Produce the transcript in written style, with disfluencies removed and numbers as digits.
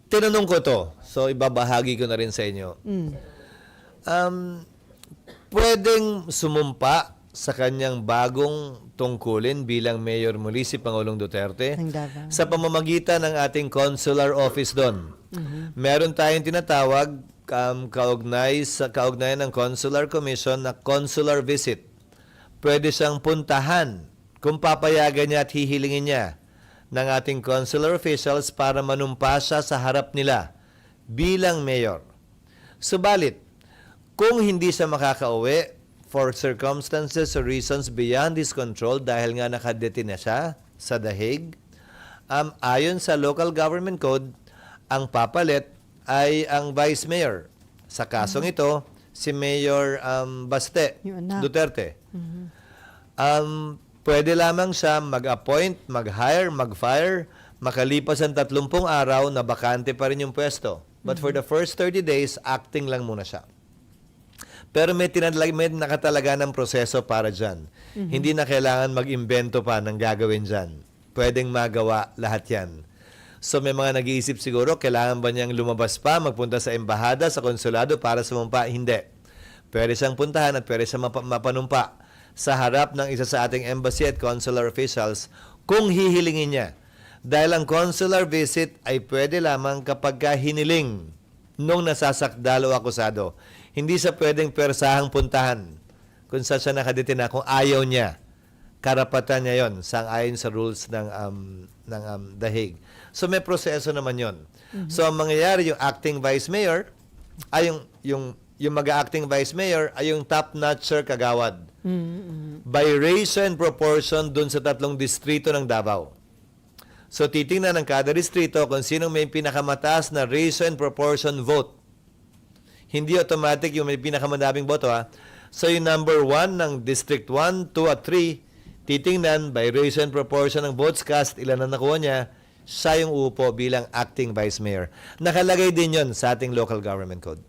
tinanong ko to, so ibabahagi ko na rin sa inyo. Pwedeng sumumpa sa kanyang bagong tungkulin bilang mayor muli si Pangulong Duterte Ng Davao. sa pamamagitan ng ating consular office doon. Meron tayong tinatawag kaugnayan ng Consular Commission na consular visit. Pwede siyang puntahan kung papayagan niya at hihilingin niya ng ating consular officials para manumpa siya sa harap nila bilang mayor. Subalit, kung hindi siya makakauwi for circumstances or reasons beyond his control dahil nga nakadete na siya sa The Hague, ayon sa local government code, ang papalit ay ang vice mayor. Sa kasong ito, si Mayor Baste Yung anak. Duterte. Pwede lamang siya mag-appoint, mag-hire, mag-fire, makalipas ang 30 araw na bakante pa rin yung pwesto. But for the first 30 days, acting lang muna siya. Pero may nakatalaga ng proseso para dyan. Hindi na kailangan mag-imbento pa ng gagawin dyan. Pwedeng magawa lahat yan. So may mga nag-iisip siguro, kailangan ba niyang lumabas pa, magpunta sa embahada, sa konsulado para sumumpa? Hindi. Pwede siyang puntahan at pwede siyang mapanumpa sa harap ng isa sa ating embassy at consular officials kung hihilingin niya. Dahil ang consular visit ay pwede lamang kapag hiniling nung nasasakdal o akusado. Hindi siya pwedeng persahang puntahan kung saan siya nakadetina kung ayaw niya. Karapatan niya yon sang-ayon sa rules ng The Hague. So may proseso naman yon. So ang mangyayari, yung acting vice mayor ay yung mag-acting vice mayor ay yung top-notcher kagawad. By ratio and proportion dun sa 3 distrito ng Davao. So titingnan ng kada distrito kung sino may pinakamataas na ratio and proportion vote. Hindi automatic yung may pinakamadaming boto ha. So yung number 1 ng District 1, 2 at 3, titingnan by ratio and proportion ng votes cast, ilan na nakuha niya, siya yung uupo bilang acting vice mayor. Nakalagay din yon sa ating local government code.